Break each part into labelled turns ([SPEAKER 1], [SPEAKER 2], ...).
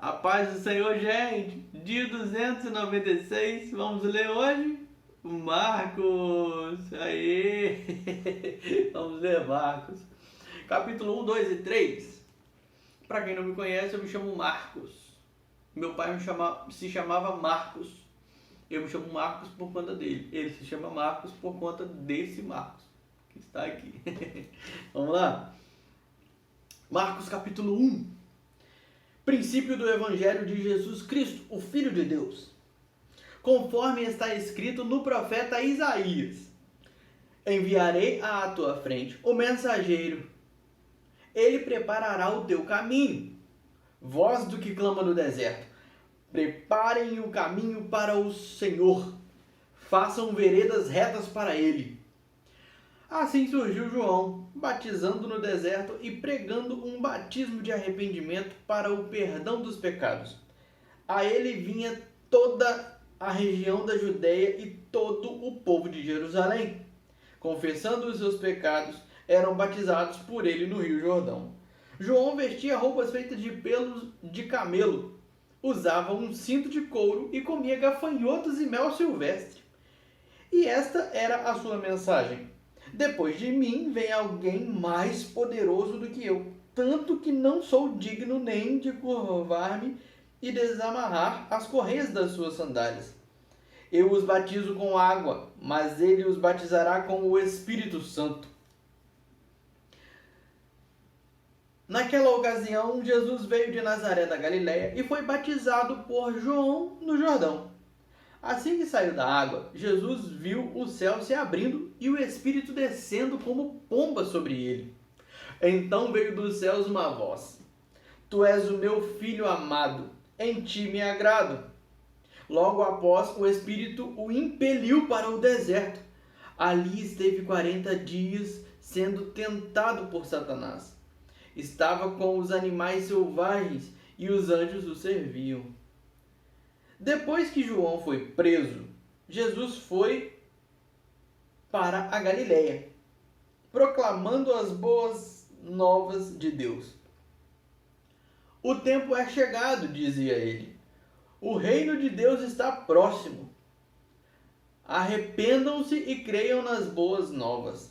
[SPEAKER 1] A paz do Senhor, gente. Dia 296. Vamos ler hoje? Marcos. Aí. Vamos ler Marcos. Capítulo 1, 2 e 3. Para quem não me conhece, eu me chamo Marcos. Meu pai se chamava Marcos. Eu me chamo Marcos por conta dele. Ele se chama Marcos por conta desse Marcos que está aqui. Vamos lá? Marcos capítulo 1. Princípio do Evangelho de Jesus Cristo, o Filho de Deus. Conforme está escrito no profeta Isaías: enviarei à tua frente o mensageiro. Ele preparará o teu caminho. Voz do que clama no deserto: preparem o caminho para o Senhor. Façam veredas retas para ele. Assim surgiu João, batizando no deserto e pregando um batismo de arrependimento para o perdão dos pecados. A ele vinha toda a região da Judeia e todo o povo de Jerusalém. Confessando os seus pecados, eram batizados por ele no Rio Jordão. João vestia roupas feitas de pelos de camelo, usava um cinto de couro e comia gafanhotos e mel silvestre. E esta era a sua mensagem: depois de mim vem alguém mais poderoso do que eu, tanto que não sou digno nem de curvar-me e desamarrar as correias das suas sandálias. Eu os batizo com água, mas ele os batizará com o Espírito Santo. Naquela ocasião, Jesus veio de Nazaré da Galileia e foi batizado por João no Jordão. Assim que saiu da água, Jesus viu o céu se abrindo e o Espírito descendo como pomba sobre ele. Então veio dos céus uma voz: Tu és o meu filho amado, em ti me agrado. Logo após, o Espírito o impeliu para o deserto. Ali esteve 40 dias sendo tentado por Satanás. Estava com os animais selvagens e os anjos o serviam. Depois que João foi preso, Jesus foi para a Galileia, proclamando as boas novas de Deus. O tempo é chegado, dizia ele. O reino de Deus está próximo. Arrependam-se e creiam nas boas novas.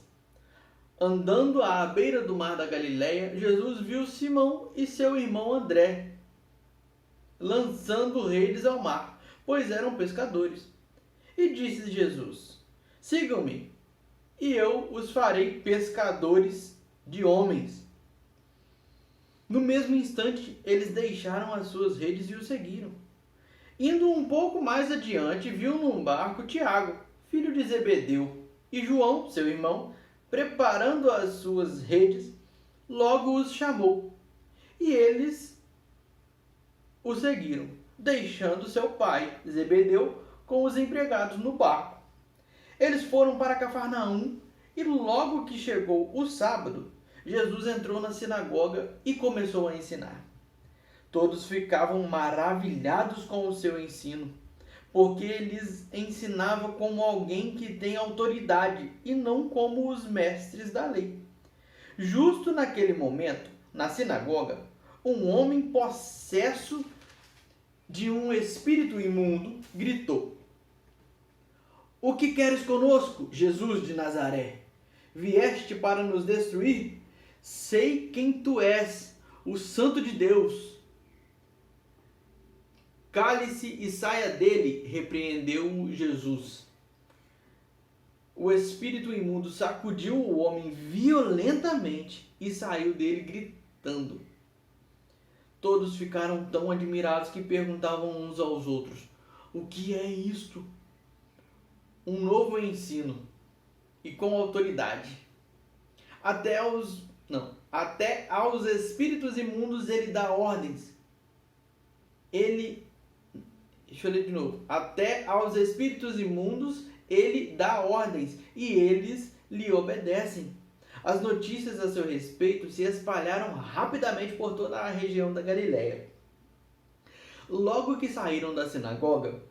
[SPEAKER 1] Andando à beira do mar da Galileia, Jesus viu Simão e seu irmão André lançando redes ao mar, pois eram pescadores. E disse Jesus: sigam-me, e eu os farei pescadores de homens. No mesmo instante, eles deixaram as suas redes e o seguiram. Indo um pouco mais adiante, viu num barco Tiago, filho de Zebedeu, e João, seu irmão, preparando as suas redes. Logo os chamou, e eles o seguiram, deixando seu pai, Zebedeu, com os empregados no barco. Eles foram para Cafarnaum, e logo que chegou o sábado, Jesus entrou na sinagoga e começou a ensinar. Todos ficavam maravilhados com o seu ensino, porque ele ensinava como alguém que tem autoridade e não como os mestres da lei. Justo naquele momento, na sinagoga, um homem possesso de um espírito imundo gritou: O que queres conosco, Jesus de Nazaré? Vieste para nos destruir? Sei quem tu és, o Santo de Deus. Cale-se e saia dele, repreendeu Jesus. O espírito imundo sacudiu o homem violentamente e saiu dele gritando. Todos ficaram tão admirados que perguntavam uns aos outros: o que é isto? Um novo ensino, e com autoridade. Até aos espíritos imundos ele dá ordens. Deixa eu ler de novo. Até aos espíritos imundos ele dá ordens, e eles lhe obedecem. As notícias a seu respeito se espalharam rapidamente por toda a região da Galileia. Logo que saíram da sinagoga,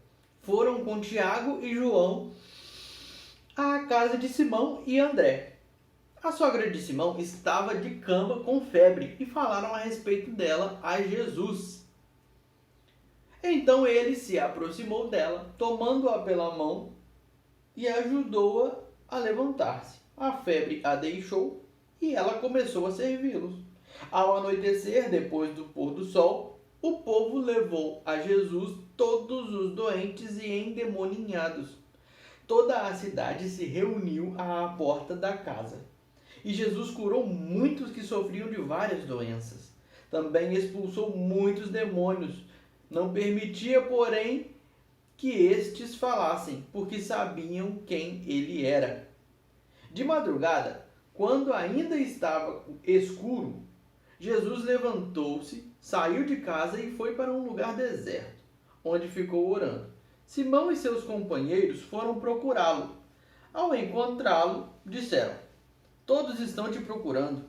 [SPEAKER 1] foram com Tiago e João à casa de Simão e André. A sogra de Simão estava de cama com febre e falaram a respeito dela a Jesus. Então ele se aproximou dela, tomando-a pela mão e ajudou-a a levantar-se. A febre a deixou e ela começou a servi-los. Ao anoitecer, depois do pôr do sol, o povo levou a Jesus todos os doentes e endemoninhados. Toda a cidade se reuniu à porta da casa. E Jesus curou muitos que sofriam de várias doenças. Também expulsou muitos demônios. Não permitia, porém, que estes falassem, porque sabiam quem ele era. De madrugada, quando ainda estava escuro, Jesus levantou-se, saiu de casa e foi para um lugar deserto, onde ficou orando. Simão e seus companheiros foram procurá-lo. Ao encontrá-lo, disseram: "Todos estão te procurando."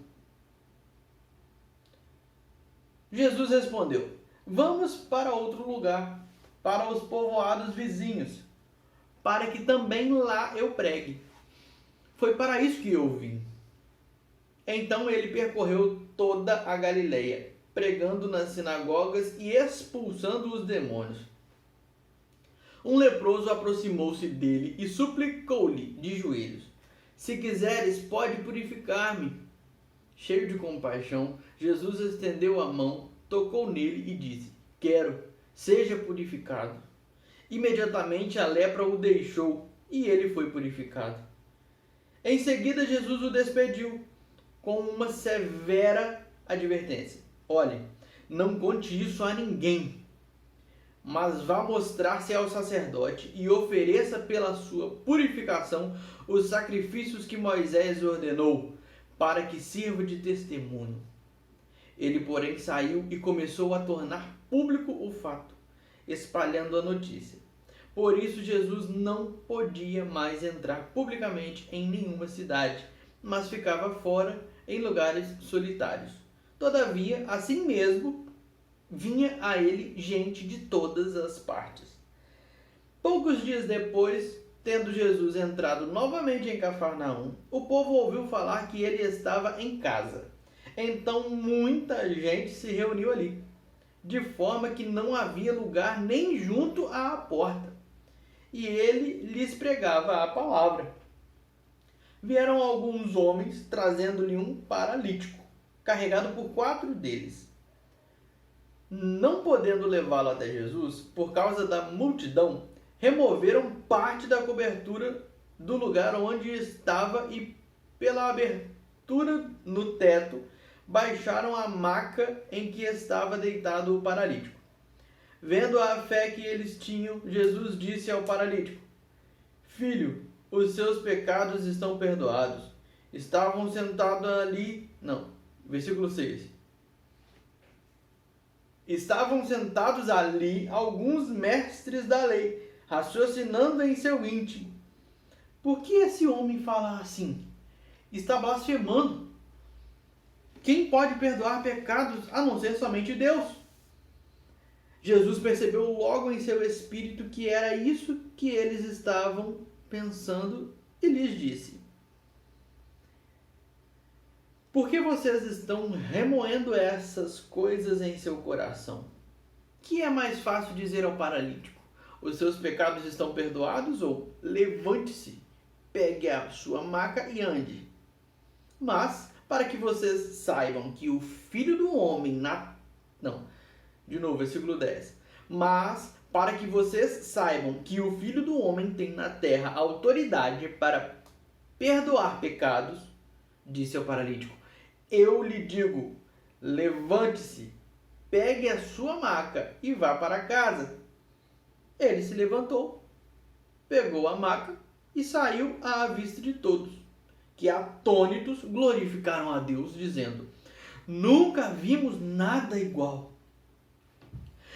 [SPEAKER 1] Jesus respondeu: "Vamos para outro lugar, para os povoados vizinhos, para que também lá eu pregue. Foi para isso que eu vim." Então ele percorreu toda a Galileia, pregando nas sinagogas e expulsando os demônios. Um leproso aproximou-se dele e suplicou-lhe de joelhos: "Se quiseres, pode purificar-me." Cheio de compaixão, Jesus estendeu a mão, tocou nele e disse: "Quero, seja purificado." Imediatamente a lepra o deixou e ele foi purificado. Em seguida, Jesus o despediu com uma severa advertência: "Olhe, não conte isso a ninguém, mas vá mostrar-se ao sacerdote e ofereça pela sua purificação os sacrifícios que Moisés ordenou, para que sirva de testemunho." Ele, porém, saiu e começou a tornar público o fato, espalhando a notícia. Por isso, Jesus não podia mais entrar publicamente em nenhuma cidade, mas ficava fora em lugares solitários. Todavia, assim mesmo, vinha a ele gente de todas as partes. Poucos dias depois, tendo Jesus entrado novamente em Cafarnaum, o povo ouviu falar que ele estava em casa. Então muita gente se reuniu ali, de forma que não havia lugar nem junto à porta. E ele lhes pregava a palavra. Vieram alguns homens, trazendo-lhe um paralítico, carregado por 4 deles. Não podendo levá-lo até Jesus, por causa da multidão, removeram parte da cobertura do lugar onde estava e, pela abertura no teto, baixaram a maca em que estava deitado o paralítico. Vendo a fé que eles tinham, Jesus disse ao paralítico: "Filho, os seus pecados estão perdoados." Estavam sentados ali... versículo 6. Estavam sentados ali alguns mestres da lei, raciocinando em seu íntimo: "Por que esse homem fala assim? Está blasfemando. Quem pode perdoar pecados a não ser somente Deus?" Jesus percebeu logo em seu espírito que era isso que eles estavam pensando e lhes disse: "Por que vocês estão remoendo essas coisas em seu coração? Que é mais fácil dizer ao paralítico: os seus pecados estão perdoados, ou levante-se, pegue a sua maca e ande? Mas, para que vocês saibam que o Filho do Homem versículo 10. Mas, para que vocês saibam que o Filho do Homem tem na terra autoridade para perdoar pecados, disse ao paralítico, eu lhe digo, levante-se, pegue a sua maca e vá para casa. Ele se levantou, pegou a maca e saiu à vista de todos, que atônitos glorificaram a Deus, dizendo, nunca vimos nada igual.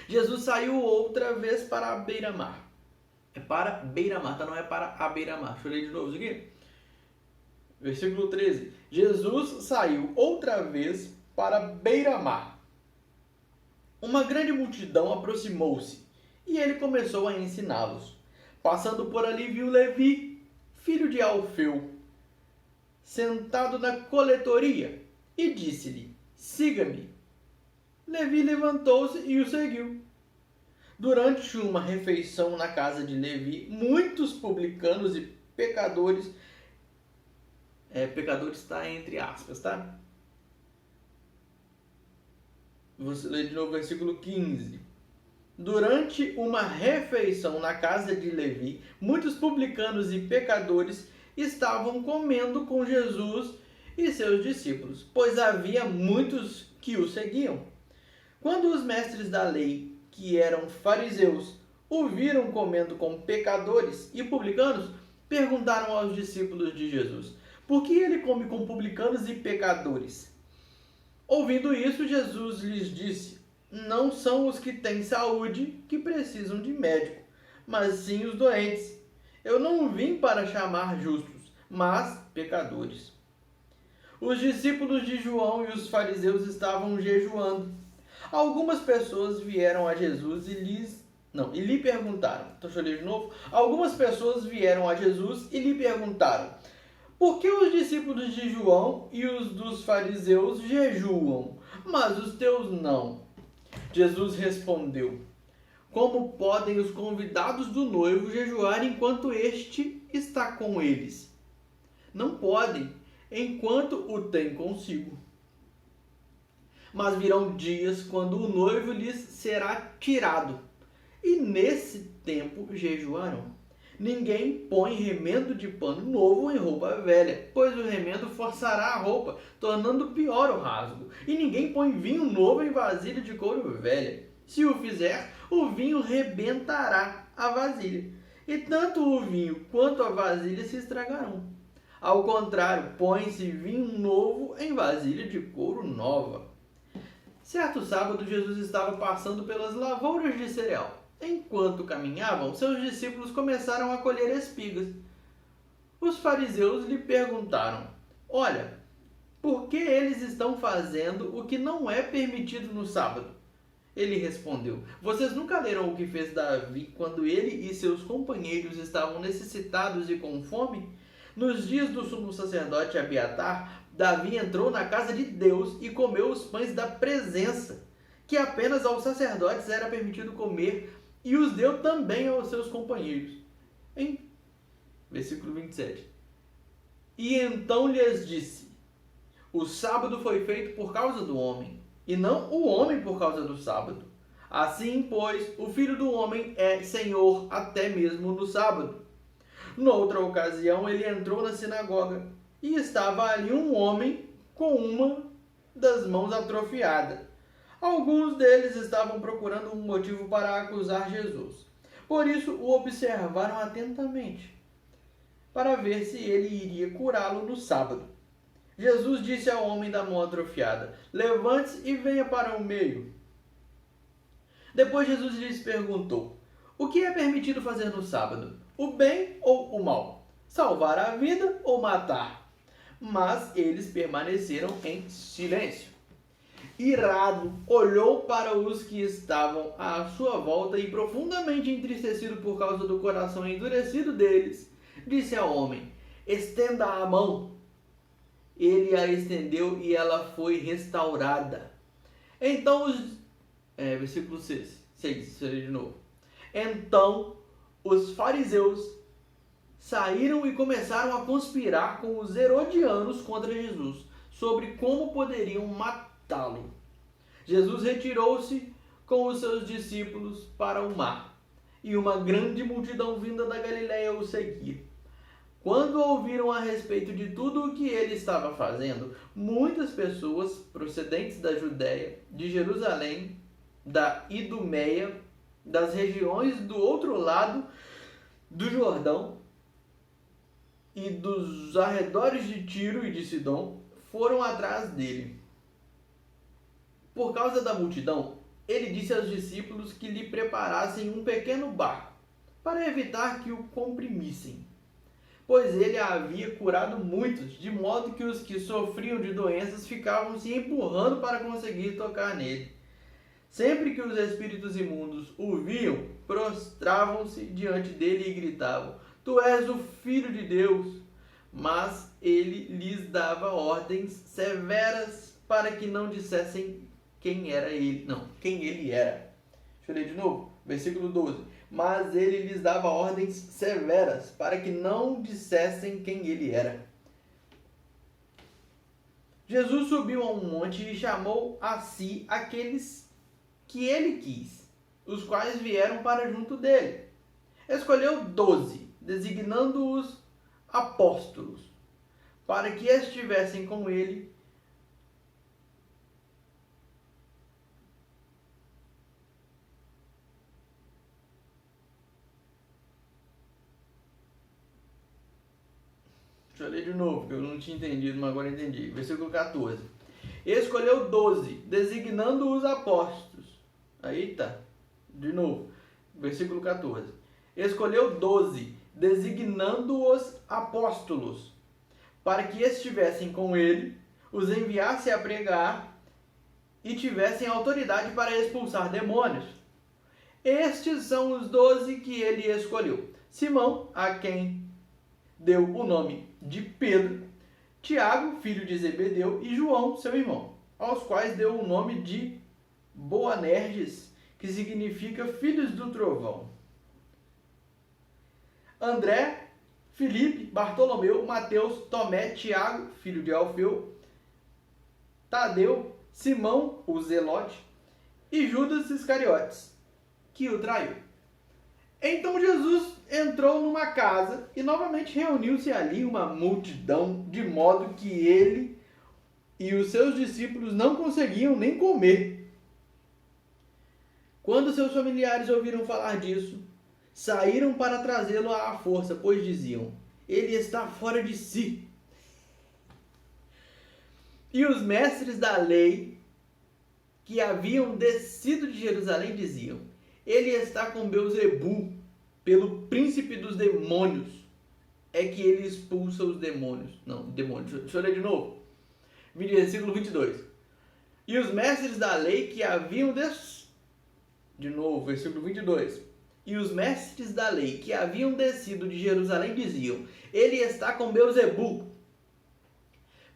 [SPEAKER 1] Jesus saiu outra vez para a beira-mar. É para beira-mar, tá? Não é para a beira-mar. Deixa eu ler de novo isso aqui. Versículo 13. Jesus saiu outra vez para a beira-mar. Uma grande multidão aproximou-se e ele começou a ensiná-los. Passando por ali, viu Levi, filho de Alfeu, sentado na coletoria, e disse-lhe, siga-me. Levi levantou-se e o seguiu. Durante uma refeição na casa de Levi, muitos publicanos e pecadores, pecadores está entre aspas, tá? Vou ler de novo o versículo 15. Durante uma refeição na casa de Levi, muitos publicanos e pecadores estavam comendo com Jesus e seus discípulos, pois havia muitos que o seguiam. Quando os mestres da lei, que eram fariseus, o viram comendo com pecadores e publicanos, perguntaram aos discípulos de Jesus: por que ele come com publicanos e pecadores? Ouvindo isso, Jesus lhes disse: não são os que têm saúde que precisam de médico, mas sim os doentes. Eu não vim para chamar justos, mas pecadores. Os discípulos de João e os fariseus estavam jejuando. Algumas pessoas vieram a Jesus e lhe perguntaram. Deixa eu ler de novo. Algumas pessoas vieram a Jesus e lhe perguntaram: por que os discípulos de João e os dos fariseus jejuam, mas os teus não? Jesus respondeu: como podem os convidados do noivo jejuar enquanto este está com eles? Não podem, enquanto o tem consigo. Mas virão dias quando o noivo lhes será tirado, e nesse tempo jejuarão. Ninguém põe remendo de pano novo em roupa velha, pois o remendo forçará a roupa, tornando pior o rasgo. E ninguém põe vinho novo em vasilha de couro velha. Se o fizer, o vinho rebentará a vasilha, e tanto o vinho quanto a vasilha se estragarão. Ao contrário, põe-se vinho novo em vasilha de couro nova. Certo sábado, Jesus estava passando pelas lavouras de cereal. Enquanto caminhavam, seus discípulos começaram a colher espigas. Os fariseus lhe perguntaram: olha, por que eles estão fazendo o que não é permitido no sábado? Ele respondeu: vocês nunca leram o que fez Davi quando ele e seus companheiros estavam necessitados e com fome? Nos dias do sumo sacerdote Abiatar, Davi entrou na casa de Deus e comeu os pães da presença, que apenas aos sacerdotes era permitido comer, e os deu também aos seus companheiros. Em versículo 27. E então lhes disse: o sábado foi feito por causa do homem, e não o homem por causa do sábado. Assim, pois, o Filho do Homem é Senhor até mesmo no sábado. Noutra ocasião, ele entrou na sinagoga, e estava ali um homem com uma das mãos atrofiada. Alguns deles estavam procurando um motivo para acusar Jesus. Por isso, o observaram atentamente, para ver se ele iria curá-lo no sábado. Jesus disse ao homem da mão atrofiada: levante-se e venha para o meio. Depois Jesus lhes perguntou: o que é permitido fazer no sábado? O bem ou o mal? Salvar a vida ou matar? Mas eles permaneceram em silêncio. Irado, olhou para os que estavam à sua volta e, profundamente entristecido por causa do coração endurecido deles, disse ao homem: estenda a mão. Ele a estendeu e ela foi restaurada. Então versículo 6, de novo. Então os fariseus saíram e começaram a conspirar com os herodianos contra Jesus, sobre como poderiam matá-lo. Jesus retirou-se com os seus discípulos para o mar, e uma grande multidão vinda da Galiléia o seguia. Quando ouviram a respeito de tudo o que ele estava fazendo, muitas pessoas procedentes da Judéia, de Jerusalém, da Idumeia, das regiões do outro lado do Jordão e dos arredores de Tiro e de Sidom, foram atrás dele. Por causa da multidão, ele disse aos discípulos que lhe preparassem um pequeno barco, para evitar que o comprimissem, pois ele havia curado muitos, de modo que os que sofriam de doenças ficavam se empurrando para conseguir tocar nele. Sempre que os espíritos imundos o viam, prostravam-se diante dele e gritavam: tu és o Filho de Deus. Mas ele lhes dava ordens severas para que não dissessem quem ele era. Deixa eu ler de novo. Versículo 12. Mas ele lhes dava ordens severas para que não dissessem quem ele era. Jesus subiu a um monte e chamou a si aqueles que ele quis, os quais vieram para junto dele. Escolheu 12, designando-os apóstolos, para que estivessem com ele. Deixa eu ler de novo, porque eu não tinha entendido, mas agora entendi. Versículo 14. Escolheu 12, designando os apóstolos. Aí tá. De novo. Versículo 14. Escolheu 12, designando os apóstolos, para que estivessem com ele, os enviasse a pregar e tivessem autoridade para expulsar demônios. Estes são os 12 que ele escolheu. Simão, a quem deu o nome de Pedro, Tiago, filho de Zebedeu, e João, seu irmão, aos quais deu o nome de Boanerges, que significa filhos do trovão. André, Filipe, Bartolomeu, Mateus, Tomé, Tiago, filho de Alfeu, Tadeu, Simão, o Zelote, e Judas Iscariotes, que o traiu. Então Jesus entrou numa casa e novamente reuniu-se ali uma multidão, de modo que ele e os seus discípulos não conseguiam nem comer. Quando seus familiares ouviram falar disso, saíram para trazê-lo à força, pois diziam: ele está fora de si. E os mestres da lei, que haviam descido de Jerusalém, diziam: ele está com Beelzebu, pelo príncipe dos demônios é que ele expulsa os demônios. Não, demônios. Deixa eu ler de novo. Versículo 22. E os mestres da lei que haviam De novo, versículo 22. E os mestres da lei que haviam descido de Jerusalém diziam: ele está com Beelzebu,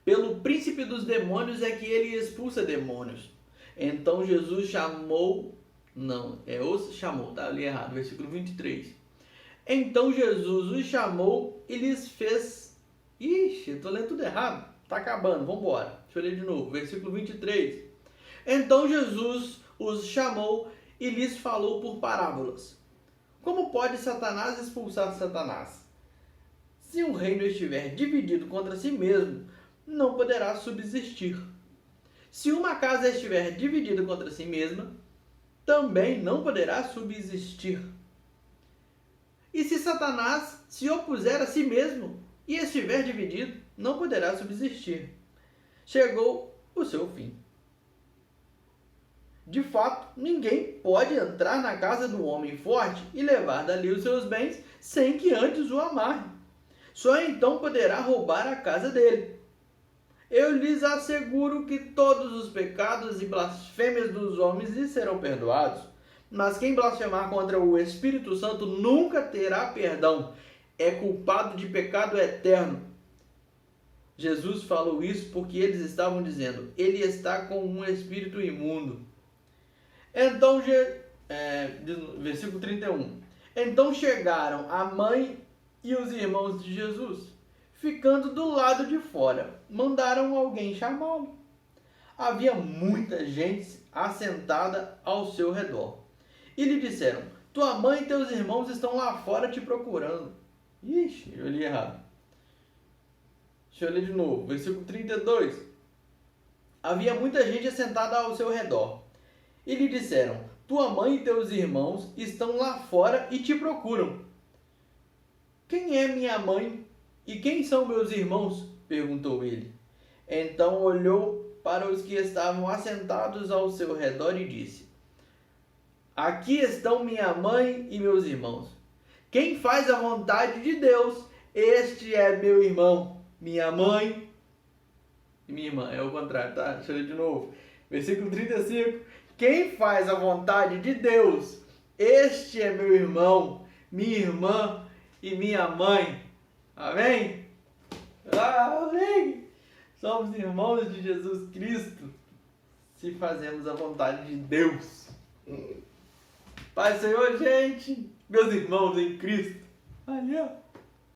[SPEAKER 1] pelo príncipe dos demônios é que ele expulsa demônios. Então Jesus chamou... Não, os chamou, tá? Eu li errado, versículo 23. Então Jesus os chamou e lhes fez... Ixi, eu tô lendo tudo errado. Tá acabando, vamos embora. Deixa eu ler de novo, versículo 23. Então Jesus os chamou e lhes falou por parábolas. Como pode Satanás expulsar Satanás? Se um reino estiver dividido contra si mesmo, não poderá subsistir. Se uma casa estiver dividida contra si mesma, também não poderá subsistir. E se Satanás se opuser a si mesmo e estiver dividido, não poderá subsistir. Chegou o seu fim. De fato, ninguém pode entrar na casa do homem forte e levar dali os seus bens sem que antes o amarre. Só então poderá roubar a casa dele. Eu lhes asseguro que todos os pecados e blasfêmias dos homens lhes serão perdoados, mas quem blasfemar contra o Espírito Santo nunca terá perdão. É culpado de pecado eterno. Jesus falou isso porque eles estavam dizendo: ele está com um espírito imundo. Então, versículo 31. Então chegaram a mãe e os irmãos de Jesus, ficando do lado de fora, mandaram alguém chamá-lo. Havia muita gente assentada ao seu redor. E lhe disseram: tua mãe e teus irmãos estão lá fora te procurando. Ixi, eu li errado. Deixa eu ler de novo, versículo 32. Havia muita gente assentada ao seu redor. E lhe disseram: tua mãe e teus irmãos estão lá fora e te procuram. Quem é minha mãe e quem são meus irmãos? Perguntou ele. Então olhou para os que estavam assentados ao seu redor e disse: aqui estão minha mãe e meus irmãos. Quem faz a vontade de Deus, este é meu irmão, minha mãe e minha irmã. É o contrário, tá? Deixa eu ler de novo. Versículo 35. Quem faz a vontade de Deus, este é meu irmão, minha irmã e minha mãe. Amém? Amém! Somos irmãos de Jesus Cristo se fazemos a vontade de Deus. Pai, Senhor, gente, meus irmãos em Cristo. Ali, ó.